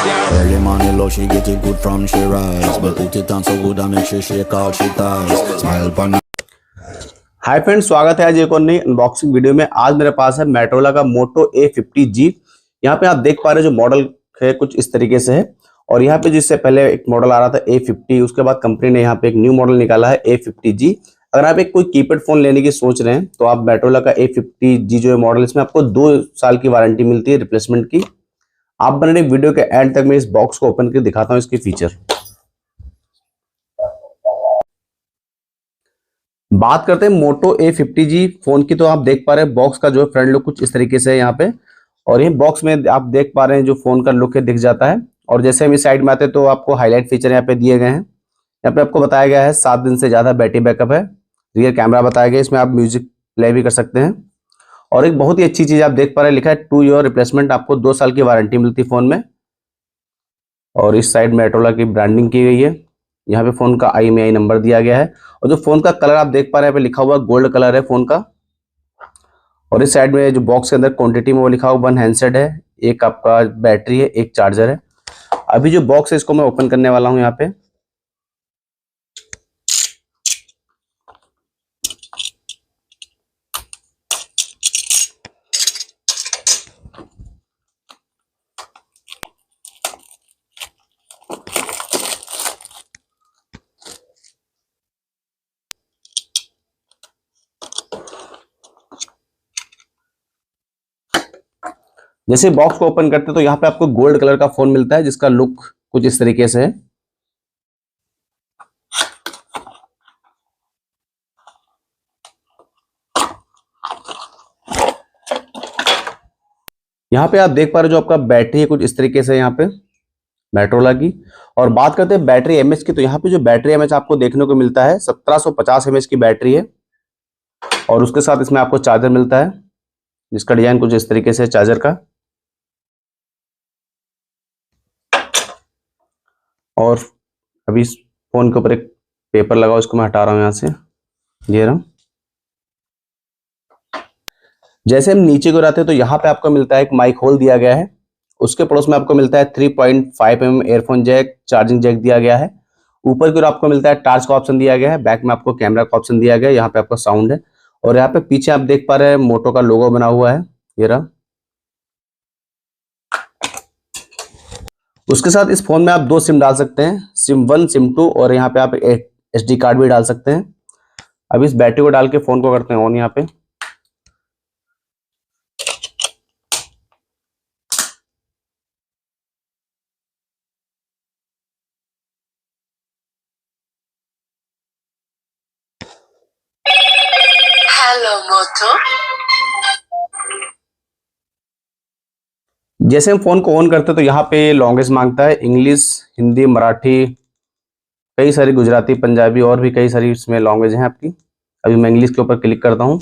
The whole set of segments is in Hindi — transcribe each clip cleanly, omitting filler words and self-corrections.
Early morning low, she get it good from she rise, but put it on so good I make she shake all she ties. Smile upon hi friends, स्वागत है आज एक और नई अनबॉक्सिंग वीडियो में। आज मेरे पास है मोटोरोला का मोटो A50G। यहाँ पे आप देख पा रहे हैं जो मॉडल है कुछ इस तरीके से है। और यहाँ पे जिससे पहले एक मॉडल आ रहा था A50, उसके बाद कंपनी ने यहाँ पे एक न्यू मॉडल निकाला है A50G। अगर आप एक कोई कीपैड फोन लेने की सोच रहे हैं तो आप मोटोरोला का A50G जो है मॉडल, इसमें आपको 2 साल की वारंटी मिलती है रिप्लेसमेंट की। आप बने रहिए वीडियो के एंड तक। मैं इस बॉक्स को ओपन करके दिखाता हूँ इसके फीचर। बात करते हैं मोटो A50G फोन की, तो आप देख पा रहे हैं बॉक्स का जो है फ्रंट लुक कुछ इस तरीके से है यहाँ पे। और ये बॉक्स में आप देख पा रहे हैं जो फोन का लुक है दिख जाता है। और जैसे हम इस साइड में आते हैं तो आपको हाईलाइट फीचर यहाँ पे दिए गए हैं। यहाँ पे आपको बताया गया है 7 दिन से ज्यादा बैटरी बैकअप है। रियर कैमरा बताया गया है, इसमें आप म्यूजिक प्ले भी कर सकते हैं। और एक बहुत ही अच्छी चीज आप देख पा रहे हैं, लिखा है 2 ईयर रिप्लेसमेंट, आपको 2 साल की वारंटी मिलती है फोन में। और इस साइड मोटोरोला की ब्रांडिंग की गई है। यहाँ पे फोन का IMEI नंबर दिया गया है। और जो फोन का कलर आप देख पा रहे हैं, यहाँ पे लिखा हुआ गोल्ड कलर है फोन का। और इस साइड में जो बॉक्स के अंदर क्वांटिटी में वो लिखा हुआ 1 हैंडसेट है, एक आपका बैटरी है, एक चार्जर है। अभी जो बॉक्स है इसको मैं ओपन करने वाला हूँ यहाँ पे। जैसे बॉक्स को ओपन करते हैं तो यहाँ पे आपको गोल्ड कलर का फोन मिलता है, जिसका लुक कुछ इस तरीके से है। यहाँ पे आप देख पा रहे हो जो आपका बैटरी है कुछ इस तरीके से यहाँ पे मोटोरोला की। और बात करते हैं बैटरी एमएच की, तो यहाँ पे जो बैटरी एमएच आपको देखने को मिलता है 1750 एमएच की बैटरी है। और उसके साथ इसमें आपको चार्जर मिलता है, जिसका डिजाइन कुछ इस तरीके से है चार्जर का। और अभी इस फोन के ऊपर एक पेपर लगा, उसको मैं हटा रहा हूँ यहाँ से, ये रहा। जैसे हम नीचे को आते हैं तो यहाँ पे आपको मिलता है एक माइक होल दिया गया है। उसके पड़ोस में आपको मिलता है 3.5 mm earphone jack, charging jack दिया गया है। ऊपर की ओर आपको मिलता है टार्च का ऑप्शन दिया गया है। बैक में आपको कैमरा का ऑप्शन दिया गया है। यहाँ पे आपका साउंड है। और यहाँ पे पीछे आप देख पा रहे हैं मोटो का लोगो बना हुआ है, ये रहा। उसके साथ इस फोन में आप 2 सिम डाल सकते हैं, सिम 1 सिम 2। और यहाँ पे आप SD कार्ड भी डाल सकते हैं। अब इस बैटरी को डाल के फोन को करते हैं ऑन यहाँ पे। हेलो मोटो। जैसे हम फोन को ऑन करते हैं तो यहाँ पे लैंग्वेज मांगता है, इंग्लिश, हिंदी, मराठी, कई सारी गुजराती, पंजाबी और भी कई सारी इसमें लैंग्वेज हैं आपकी। अभी मैं इंग्लिश के ऊपर क्लिक करता हूँ।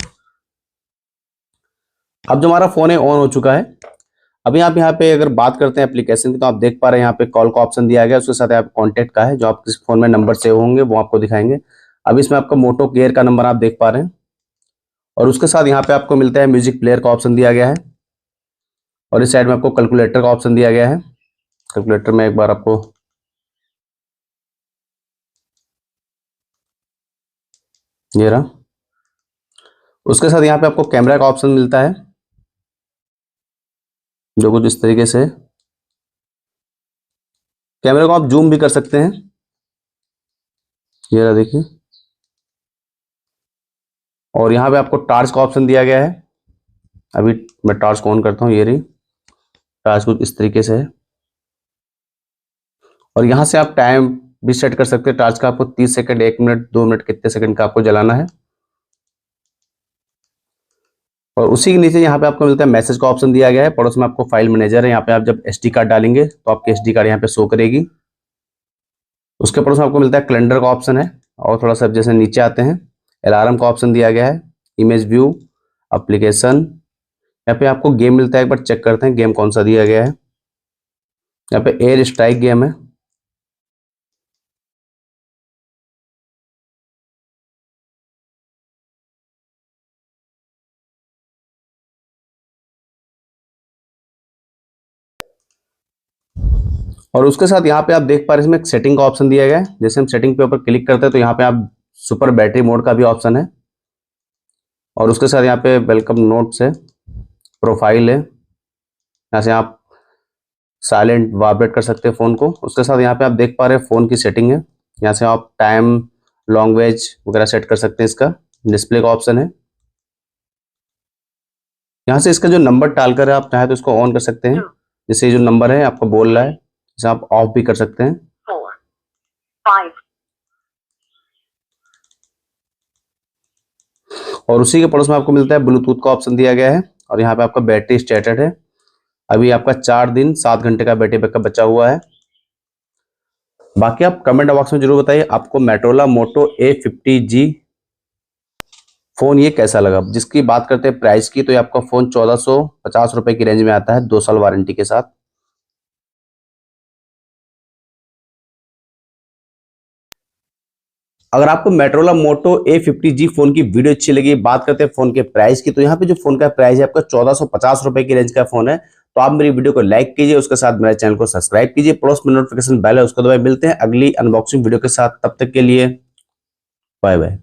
अब जो हमारा फोन है ऑन हो चुका है। अभी आप यहाँ पे अगर बात करते हैं एप्लीकेशन की, तो आप देख पा रहे हैं यहाँ पे कॉल का ऑप्शन दिया गया है। उसके साथ आप कॉन्टैक्ट का है, जो आपके फोन में नंबर सेव होंगे वो आपको दिखाएंगे। अब इसमें आपका मोटो केयर का नंबर आप देख पा रहे हैं। और उसके साथ यहाँ पे आपको मिलता है म्यूजिक प्लेयर का ऑप्शन दिया गया है। और इस साइड में आपको कैलकुलेटर का ऑप्शन दिया गया है। कैलकुलेटर में एक बार आपको, ये रहा। उसके साथ यहाँ पे आपको कैमरा का ऑप्शन मिलता है, जो कुछ इस तरीके से। कैमरे को आप जूम भी कर सकते हैं, ये रहा देखिए। और यहाँ पे आपको टार्च का ऑप्शन दिया गया है। अभी मैं टार्च को ऑन करता हूँ, ये रही टार्च कुछ इस तरीके से है। और यहाँ से आप टाइम भी सेट कर सकते हैं टार्च का, आपको 30 सेकंड, 1 मिनट, 2 मिनट, कितने सेकंड का आपको जलाना है। और उसी के नीचे यहाँ पे आपको मिलता है मैसेज का ऑप्शन दिया गया है। पड़ोस में आपको फाइल मैनेजर है, यहाँ पे आप जब SD कार्ड डालेंगे तो आपकी SD कार्ड यहाँ पे शो करेगी। उसके पड़ोस में आपको मिलता है कैलेंडर का ऑप्शन है। और थोड़ा सा जैसे नीचे आते हैं, अलार्म का ऑप्शन दिया गया है, इमेज व्यू, एप्लीकेशन। यहाँ पे आपको गेम मिलता है, एक बार चेक करते हैं गेम कौन सा दिया गया है। यहाँ पे एयर स्ट्राइक गेम है। और उसके साथ यहाँ पे आप देख पा रहे हैं इसमें एक सेटिंग का ऑप्शन दिया गया है। जैसे हम सेटिंग पे ऊपर क्लिक करते हैं तो यहाँ पे आप सुपर बैटरी मोड का भी ऑप्शन है, और उसके साथ यहाँ पे वेलकम नोट्स है, प्रोफाइल है, यहाँ से आप साइलेंट वाइब्रेट कर सकते हैं फ़ोन को। उसके साथ यहाँ पे आप देख पा रहे हैं फ़ोन की सेटिंग है, यहाँ से आप टाइम, लैंग्वेज वगैरह सेट कर सकते हैं। इसका डिस्प्ले का ऑप्शन है, यहाँ से इसका जो नंबर डालकर आप चाहे तो इसको ऑन कर सकते हैं। जैसे जो नंबर है आपको बोल रहा है, इसे आप ऑफ भी कर सकते हैं। 4, 5. और उसी के पड़ोस में आपको मिलता है ब्लूटूथ का ऑप्शन दिया गया है, और यहाँ पे आपका बैटरी स्टेटस है, अभी आपका 4 दिन 7 घंटे का बैटरी बैकअप बचा हुआ है। बाकी आप कमेंट बॉक्स में जरूर बताइए आपको मोटोरोला मोटो A50G फोन ये कैसा लगा। जिसकी बात करते हैं प्राइस की, तो ये आपका फोन 1450 रुपए की रेंज में आता है 2 साल वारंटी के साथ। अगर आपको मोटोरोला मोटो A50G फोन की वीडियो अच्छी लगी, बात करते हैं फोन के प्राइस की, तो यहाँ पे जो फोन का प्राइस है आपका 1450 रुपए की रेंज का फोन है। तो आप मेरी वीडियो को लाइक कीजिए, उसके साथ मेरे चैनल को सब्सक्राइब कीजिए, पड़ोस में नोटिफिकेशन बेल है उसको दबाइए। मिलते हैं अगली अनबॉक्सिंग वीडियो के साथ, तब तक के लिए बाय बाय।